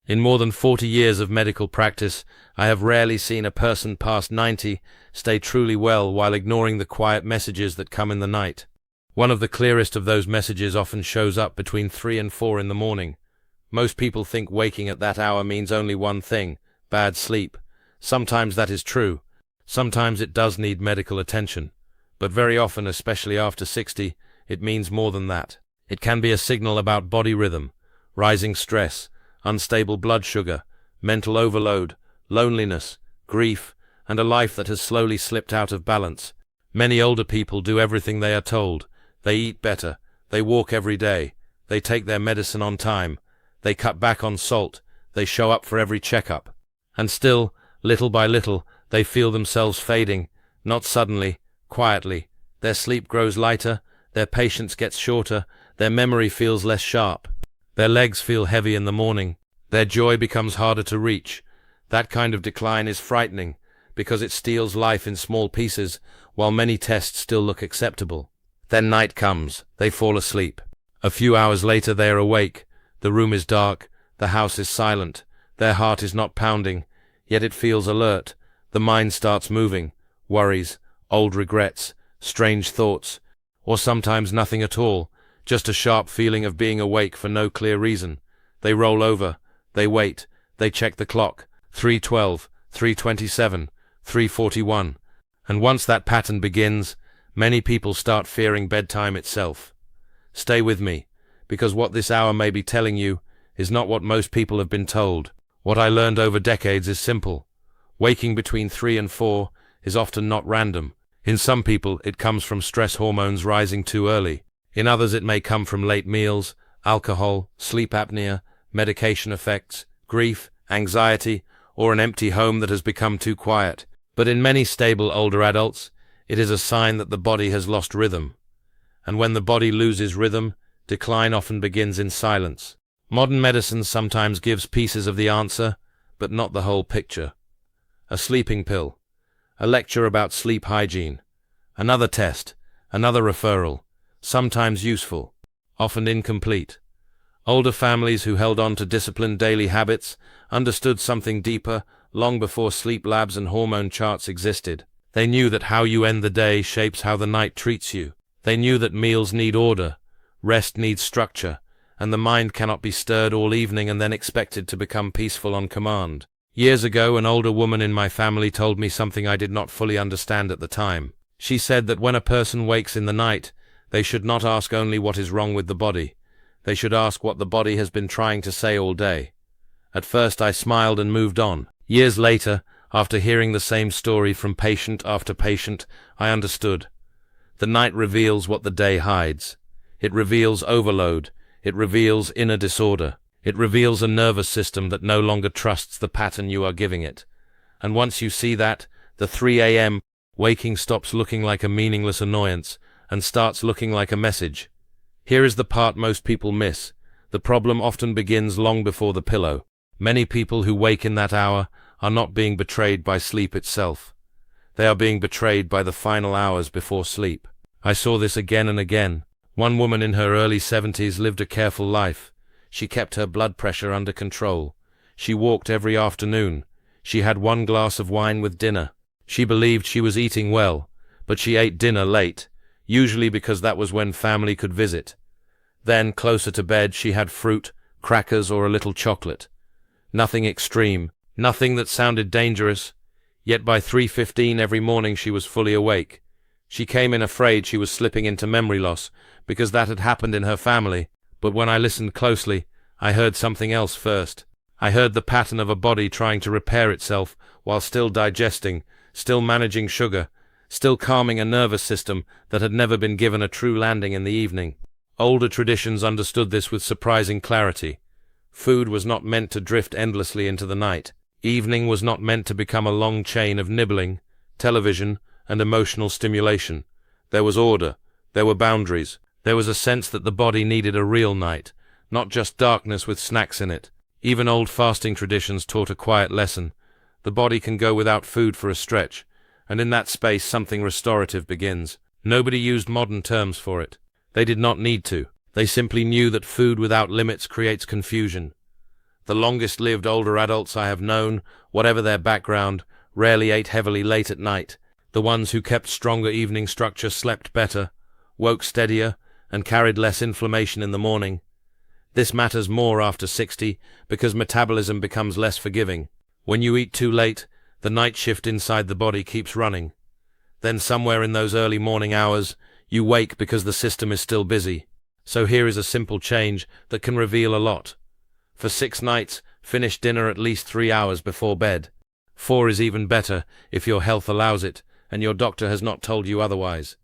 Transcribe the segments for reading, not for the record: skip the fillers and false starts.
In more than 40 years of medical practice, I have rarely seen a person past 90 stay truly well while ignoring the quiet messages that come in the night. One of the clearest of those messages often shows up between 3 and 4 in the morning. Most people think waking at that hour means only one thing: bad sleep. Sometimes that is true. Sometimes it does need medical attention. But very often, especially after 60, it means more than that. It can be a signal about body rhythm, rising stress, unstable blood sugar, mental overload, loneliness, grief, and a life that has slowly slipped out of balance. Many older people do everything they are told. They eat better, they walk every day, they take their medicine on time, they cut back on salt, they show up for every checkup. And still, little by little, they feel themselves fading, not suddenly, quietly. Their sleep grows lighter, their patience gets shorter, their memory feels less sharp. Their legs feel heavy in the morning. Their joy becomes harder to reach. That kind of decline is frightening, because it steals life in small pieces, while many tests still look acceptable. Then night comes. They fall asleep. A few hours later they are awake. The room is dark. The house is silent. Their heart is not pounding, yet it feels alert. The mind starts moving. Worries, old regrets, strange thoughts, or sometimes nothing at all. Just a sharp feeling of being awake for no clear reason. They roll over, they wait, they check the clock. 3:12, 3:27, 3:41. And once that pattern begins, many people start fearing bedtime itself. Stay with me, because what this hour may be telling you is not what most people have been told. What I learned over decades is simple. Waking between 3 and 4 is often not random. In some people, it comes from stress hormones rising too early. In others, it may come from late meals, alcohol, sleep apnea, medication effects, grief, anxiety, or an empty home that has become too quiet. But in many stable older adults, it is a sign that the body has lost rhythm. And when the body loses rhythm, decline often begins in silence. Modern medicine sometimes gives pieces of the answer, but not the whole picture. A sleeping pill, a lecture about sleep hygiene, another test, another referral, sometimes useful, often incomplete. Older families who held on to disciplined daily habits understood something deeper long before sleep labs and hormone charts existed. They knew that how you end the day shapes how the night treats you. They knew that meals need order, rest needs structure, and the mind cannot be stirred all evening and then expected to become peaceful on command. Years ago, an older woman in my family told me something I did not fully understand at the time. She said that when a person wakes in the night, they should not ask only what is wrong with the body. They should ask what the body has been trying to say all day. At first I smiled and moved on. Years later, after hearing the same story from patient after patient, I understood. The night reveals what the day hides. It reveals overload. It reveals inner disorder. It reveals a nervous system that no longer trusts the pattern you are giving it. And once you see that, the 3 a.m. waking stops looking like a meaningless annoyance and starts looking like a message. Here is the part most people miss. The problem often begins long before the pillow. Many people who wake in that hour are not being betrayed by sleep itself. They are being betrayed by the final hours before sleep. I saw this again and again. One woman in her early 70s lived a careful life. She kept her blood pressure under control. She walked every afternoon. She had 1 glass of wine with dinner. She believed she was eating well, but she ate dinner late, usually because that was when family could visit. Then, closer to bed, she had fruit, crackers, or a little chocolate. Nothing extreme, nothing that sounded dangerous, yet by 3:15 every morning she was fully awake. She came in afraid she was slipping into memory loss, because that had happened in her family. But when I listened closely, I heard something else first. I heard the pattern of a body trying to repair itself while still digesting, still managing sugar, still calming a nervous system that had never been given a true landing in the evening. Older traditions understood this with surprising clarity. Food was not meant to drift endlessly into the night. Evening was not meant to become a long chain of nibbling, television, and emotional stimulation. There was order. There were boundaries. There was a sense that the body needed a real night, not just darkness with snacks in it. Even old fasting traditions taught a quiet lesson. The body can go without food for a stretch, and in that space something restorative begins. Nobody used modern terms for it. They did not need to. They simply knew that food without limits creates confusion. The longest-lived older adults I have known, whatever their background, rarely ate heavily late at night. The ones who kept stronger evening structure slept better, woke steadier, and carried less inflammation in the morning. This matters more after 60 because metabolism becomes less forgiving. When you eat too late, the night shift inside the body keeps running. Then somewhere in those early morning hours, you wake because the system is still busy. So here is a simple change that can reveal a lot. For 6 nights, finish dinner at least 3 hours before bed. 4 is even better if your health allows it and your doctor has not told you otherwise.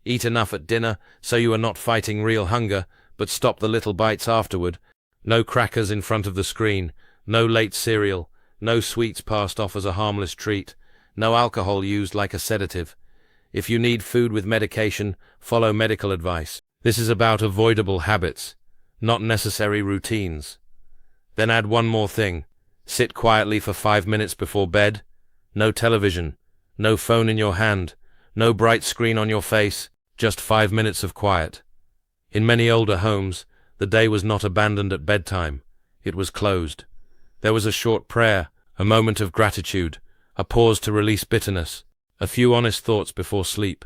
Eat enough at dinner so you are not fighting real hunger, but stop the little bites afterward. No crackers in front of the screen, no late cereal, no sweets passed off as a harmless treat, no alcohol used like a sedative. If you need food with medication, follow medical advice. This is about avoidable habits, not necessary routines. Then add one more thing. Sit quietly for 5 minutes before bed. No television, no phone in your hand, no bright screen on your face, just 5 minutes of quiet. In many older homes, the day was not abandoned at bedtime. It was closed. There was a short prayer, a moment of gratitude, a pause to release bitterness, a few honest thoughts before sleep.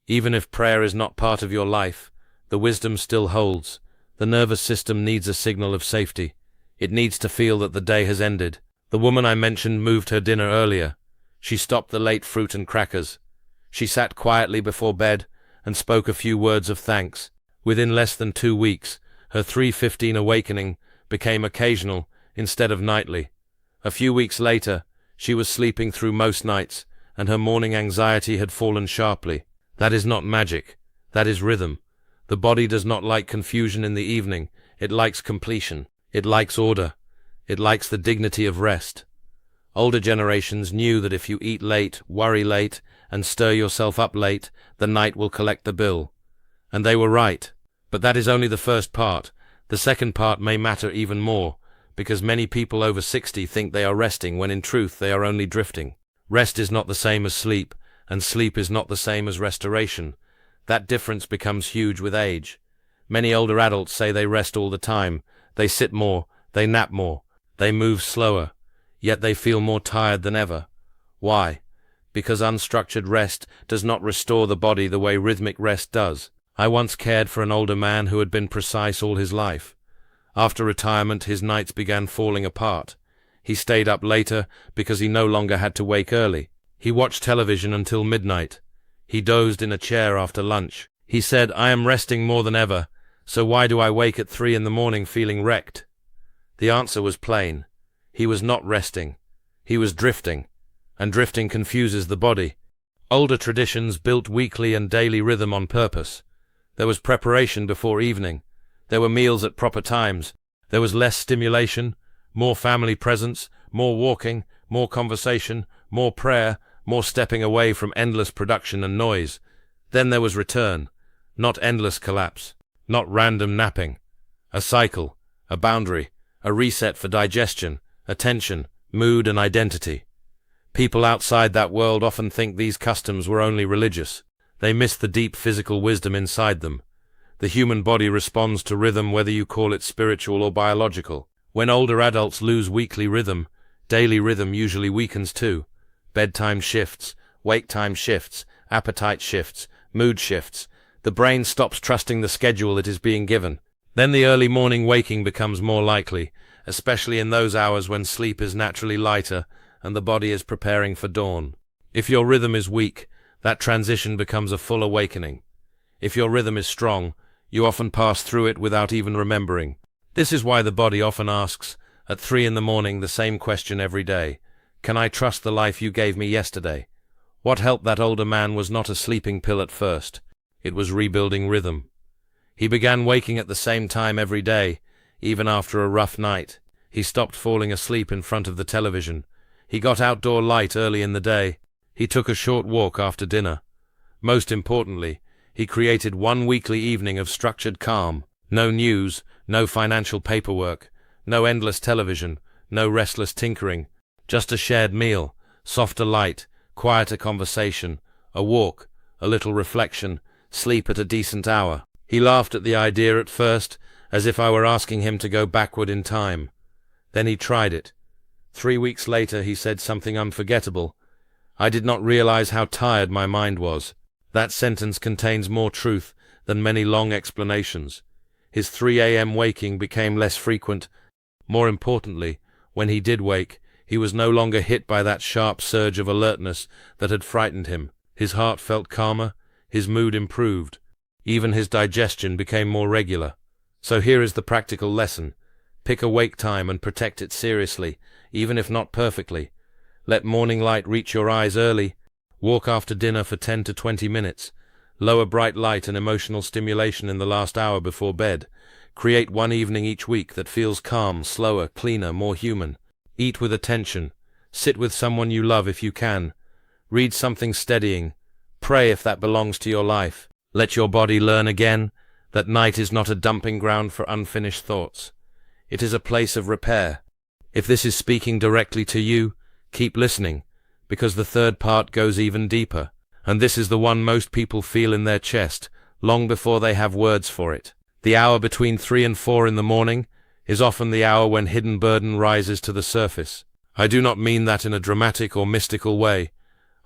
Even if prayer is not part of your life, the wisdom still holds. The nervous system needs a signal of safety. It needs to feel that the day has ended. The woman I mentioned moved her dinner earlier. She stopped the late fruit and crackers. She sat quietly before bed and spoke a few words of thanks. Within less than 2 weeks, her 3:15 awakening became occasional instead of nightly. A few weeks later, she was sleeping through most nights, and her morning anxiety had fallen sharply. That is not magic. That is rhythm. The body does not like confusion in the evening. It likes completion. It likes order. It likes the dignity of rest. Older generations knew that if you eat late, worry late, and stir yourself up late, the night will collect the bill. And they were right. But that is only the first part. The second part may matter even more, because many people over 60 think they are resting when in truth they are only drifting. Rest is not the same as sleep, and sleep is not the same as restoration. That difference becomes huge with age. Many older adults say they rest all the time. They sit more, they nap more, they move slower, yet they feel more tired than ever. Why? Because unstructured rest does not restore the body the way rhythmic rest does. I once cared for an older man who had been precise all his life. After retirement, his nights began falling apart. He stayed up later because he no longer had to wake early. He watched television until midnight. He dozed in a chair after lunch. He said, "I am resting more than ever, so why do I wake at 3 in the morning feeling wrecked?" The answer was plain. He was not resting. He was drifting, and drifting confuses the body. Older traditions built weekly and daily rhythm on purpose. There was preparation before evening. There were meals at proper times. There was less stimulation, more family presence, more walking, more conversation, more prayer, more stepping away from endless production and noise. Then there was return, not endless collapse, not random napping. A cycle, a boundary, a reset for digestion, attention, mood and identity. People outside that world often think these customs were only religious. They miss the deep physical wisdom inside them. The human body responds to rhythm whether you call it spiritual or biological. When older adults lose weekly rhythm, daily rhythm usually weakens too. Bedtime shifts, wake time shifts, appetite shifts, mood shifts. The brain stops trusting the schedule it is being given. Then the early morning waking becomes more likely, especially in those hours when sleep is naturally lighter and the body is preparing for dawn. If your rhythm is weak, that transition becomes a full awakening. If your rhythm is strong, you often pass through it without even remembering. This is why the body often asks, at 3 in the morning, the same question every day. Can I trust the life you gave me yesterday? What helped that older man was not a sleeping pill at first. It was rebuilding rhythm. He began waking at the same time every day, even after a rough night. He stopped falling asleep in front of the television. He got outdoor light early in the day. He took a short walk after dinner. Most importantly, he created one weekly evening of structured calm. No news, no financial paperwork, no endless television, no restless tinkering. Just a shared meal, softer light, quieter conversation, a walk, a little reflection, sleep at a decent hour. He laughed at the idea at first, as if I were asking him to go backward in time. Then he tried it. 3 weeks later he said something unforgettable. "I did not realize how tired my mind was." That sentence contains more truth than many long explanations. His 3 a.m. waking became less frequent. More importantly, when he did wake, he was no longer hit by that sharp surge of alertness that had frightened him. His heart felt calmer, his mood improved. Even his digestion became more regular. So here is the practical lesson. Pick a wake time and protect it seriously, even if not perfectly. Let morning light reach your eyes early. Walk after dinner for 10 to 20 minutes. Lower bright light and emotional stimulation in the last hour before bed. Create one evening each week that feels calm, slower, cleaner, more human. Eat with attention. Sit with someone you love if you can. Read something steadying. Pray if that belongs to your life. Let your body learn again that night is not a dumping ground for unfinished thoughts. It is a place of repair. If this is speaking directly to you, keep listening, because the third part goes even deeper, and this is the one most people feel in their chest, long before they have words for it. The hour between 3 and 4 in the morning is often the hour when hidden burden rises to the surface. I do not mean that in a dramatic or mystical way.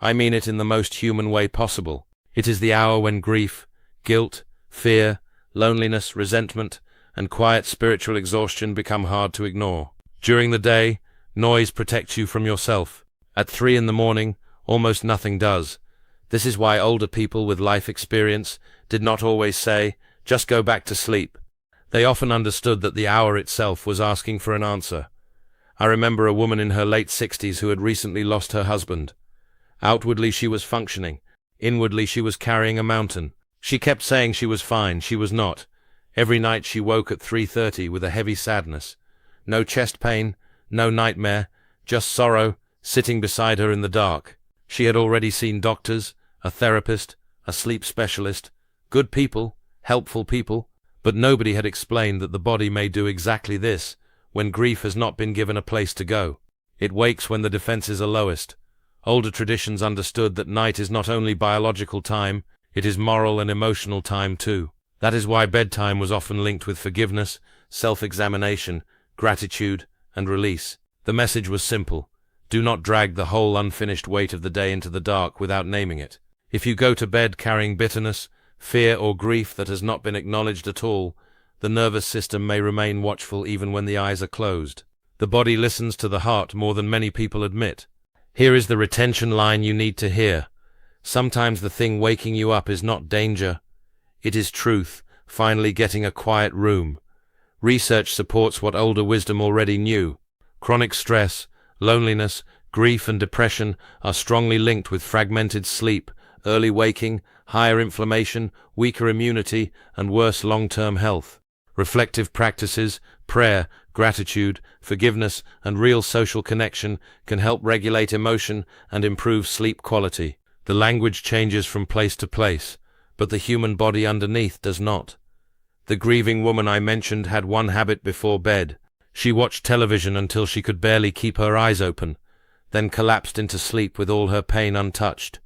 I mean it in the most human way possible. It is the hour when grief, guilt, fear, loneliness, resentment, and quiet spiritual exhaustion become hard to ignore. During the day, noise protects you from yourself. At 3 in the morning, almost nothing does. This is why older people with life experience did not always say, "Just go back to sleep." They often understood that the hour itself was asking for an answer. I remember a woman in her late 60s who had recently lost her husband. Outwardly she was functioning. Inwardly she was carrying a mountain. She kept saying she was fine. She was not. Every night she woke at 3:30 with a heavy sadness. No chest pain, no nightmare, just sorrow, sitting beside her in the dark. She had already seen doctors, a therapist, a sleep specialist, good people, helpful people, but nobody had explained that the body may do exactly this when grief has not been given a place to go. It wakes when the defenses are lowest. Older traditions understood that night is not only biological time, it is moral and emotional time too. That is why bedtime was often linked with forgiveness, self-examination, gratitude, and release. The message was simple. Do not drag the whole unfinished weight of the day into the dark without naming it. If you go to bed carrying bitterness, fear, or grief that has not been acknowledged at all, the nervous system may remain watchful even when the eyes are closed. The body listens to the heart more than many people admit. Here is the retention line you need to hear. Sometimes the thing waking you up is not danger. It is truth, finally getting a quiet room. Research supports what older wisdom already knew. Chronic stress, loneliness, grief, and depression are strongly linked with fragmented sleep, early waking, higher inflammation, weaker immunity, and worse long-term health. Reflective practices, prayer, gratitude, forgiveness, and real social connection can help regulate emotion and improve sleep quality. The language changes from place to place, but the human body underneath does not. The grieving woman I mentioned had one habit before bed. She watched television until she could barely keep her eyes open, then collapsed into sleep with all her pain untouched.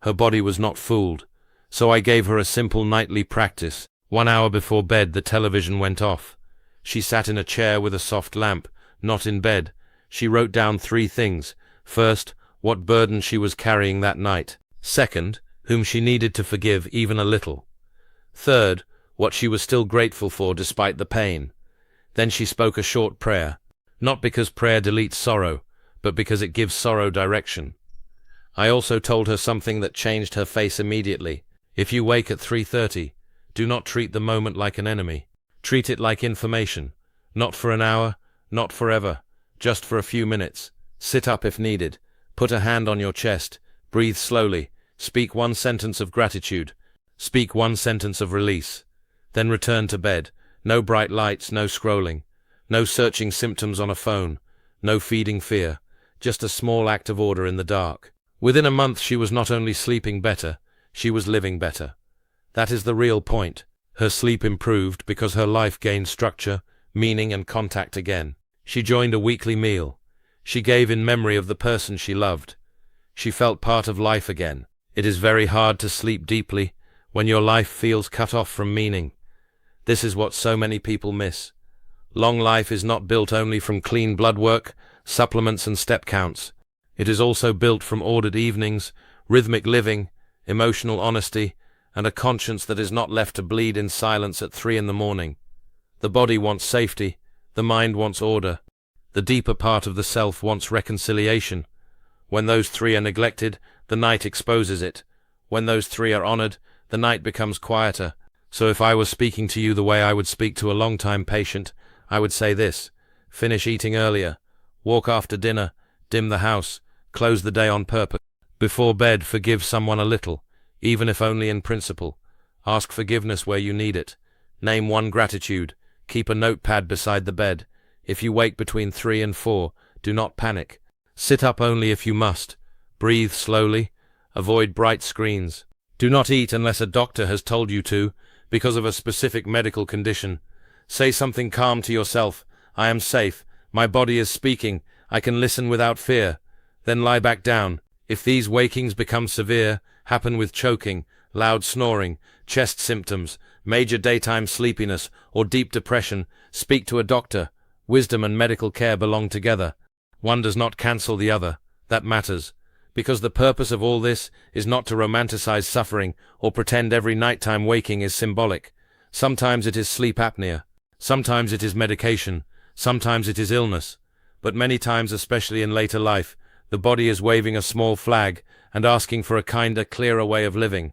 Her body was not fooled, so I gave her a simple nightly practice. 1 hour before bed, the television went off. She sat in a chair with a soft lamp, not in bed. She wrote down 3 things. First, what burden she was carrying that night. Second, whom she needed to forgive even a little. Third, what she was still grateful for despite the pain. Then she spoke a short prayer, not because prayer deletes sorrow, but because it gives sorrow direction. I also told her something that changed her face immediately. If you wake at 3:30, do not treat the moment like an enemy. Treat it like information. Not for an hour, not forever, just for a few minutes. Sit up if needed. Put a hand on your chest. Breathe slowly. Speak 1 sentence of gratitude. Speak 1 sentence of release. Then return to bed. No bright lights, no scrolling. No searching symptoms on a phone. No feeding fear. Just a small act of order in the dark. Within a month she was not only sleeping better, she was living better. That is the real point. Her sleep improved because her life gained structure, meaning, and contact again. She joined a weekly meal. She gave in memory of the person she loved. She felt part of life again. It is very hard to sleep deeply when your life feels cut off from meaning. This is what so many people miss. Long life is not built only from clean blood work, supplements and step counts. It is also built from ordered evenings, rhythmic living, emotional honesty, and a conscience that is not left to bleed in silence at 3 in the morning. The body wants safety, the mind wants order, the deeper part of the self wants reconciliation. When those three are neglected, the night exposes it. When those three are honored, the night becomes quieter. So if I was speaking to you the way I would speak to a long-time patient, I would say this: finish eating earlier, walk after dinner, dim the house, close the day on purpose. Before bed, forgive someone a little, even if only in principle. Ask forgiveness where you need it. Name one gratitude. Keep a notepad beside the bed. If you wake between 3 and 4, do not panic. Sit up only if you must. Breathe slowly. Avoid bright screens. Do not eat unless a doctor has told you to, because of a specific medical condition. Say something calm to yourself. I am safe. My body is speaking. I can listen without fear. Then lie back down. If these wakings become severe, happen with choking, loud snoring, chest symptoms, major daytime sleepiness, or deep depression, speak to a doctor. Wisdom and medical care belong together. One does not cancel the other. That matters. Because the purpose of all this is not to romanticize suffering or pretend every nighttime waking is symbolic. Sometimes it is sleep apnea. Sometimes it is medication. Sometimes it is illness. But many times, especially in later life, the body is waving a small flag and asking for a kinder, clearer way of living.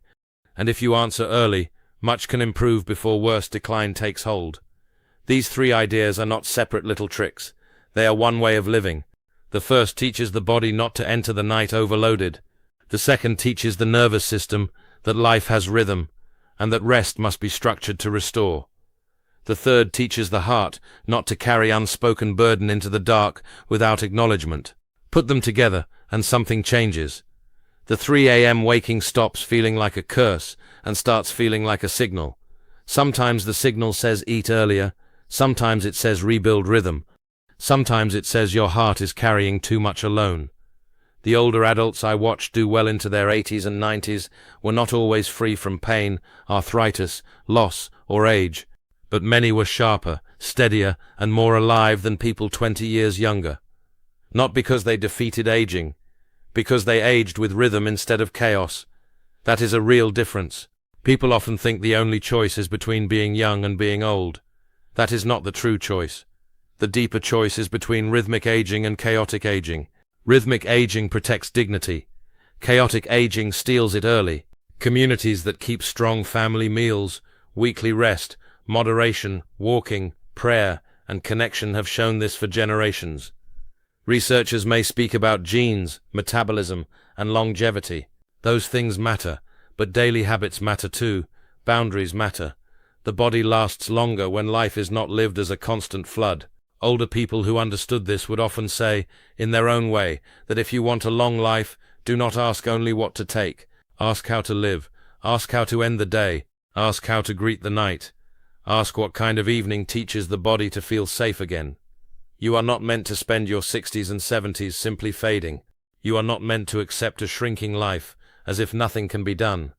And if you answer early, much can improve before worse decline takes hold. These three ideas are not separate little tricks. They are one way of living. The first teaches the body not to enter the night overloaded. The second teaches the nervous system that life has rhythm, and that rest must be structured to restore. The third teaches the heart not to carry unspoken burden into the dark without acknowledgement. Put them together, and something changes. The 3 a.m. waking stops feeling like a curse and starts feeling like a signal. Sometimes the signal says eat earlier, sometimes it says rebuild rhythm, sometimes it says your heart is carrying too much alone. The older adults I watched do well into their 80s and 90s were not always free from pain, arthritis, loss, or age, but many were sharper, steadier, and more alive than people 20 years younger. Not because they defeated aging, because they aged with rhythm instead of chaos. That is a real difference. People often think the only choice is between being young and being old. That is not the true choice. The deeper choice is between rhythmic aging and chaotic aging. Rhythmic aging protects dignity. Chaotic aging steals it early. Communities that keep strong family meals, weekly rest, moderation, walking, prayer, and connection have shown this for generations. Researchers may speak about genes, metabolism, and longevity. Those things matter, but daily habits matter too. Boundaries matter. The body lasts longer when life is not lived as a constant flood. Older people who understood this would often say, in their own way, that if you want a long life, do not ask only what to take. Ask how to live. Ask how to end the day. Ask how to greet the night. Ask what kind of evening teaches the body to feel safe again. You are not meant to spend your 60s and 70s simply fading. You are not meant to accept a shrinking life, as if nothing can be done.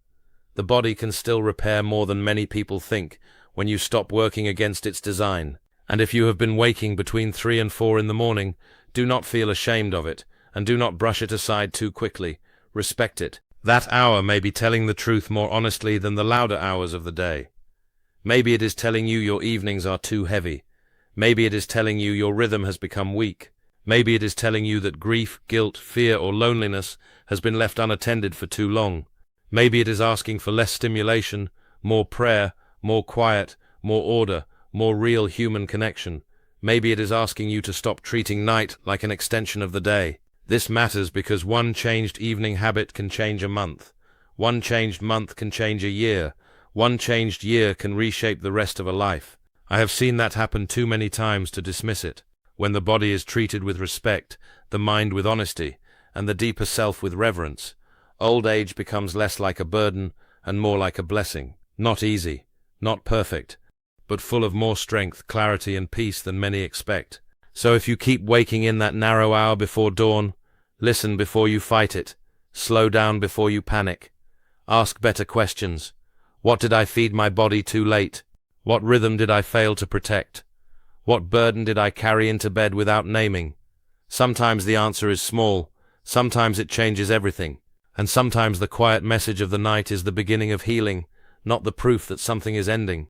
The body can still repair more than many people think when you stop working against its design. And if you have been waking between 3 and 4 in the morning, do not feel ashamed of it, and do not brush it aside too quickly. Respect it. That hour may be telling the truth more honestly than the louder hours of the day. Maybe it is telling you your evenings are too heavy. Maybe it is telling you your rhythm has become weak. Maybe it is telling you that grief, guilt, fear, or loneliness has been left unattended for too long. Maybe it is asking for less stimulation, more prayer, more quiet, more order, more real human connection. Maybe it is asking you to stop treating night like an extension of the day. This matters because one changed evening habit can change a month. One changed month can change a year. One changed year can reshape the rest of a life. I have seen that happen too many times to dismiss it. When the body is treated with respect, the mind with honesty, and the deeper self with reverence, old age becomes less like a burden and more like a blessing. Not easy, not perfect, but full of more strength, clarity, and peace than many expect. So if you keep waking in that narrow hour before dawn, listen before you fight it, slow down before you panic, ask better questions. What did I feed my body too late? What rhythm did I fail to protect? What burden did I carry into bed without naming? Sometimes the answer is small, sometimes it changes everything, and sometimes the quiet message of the night is the beginning of healing, not the proof that something is ending.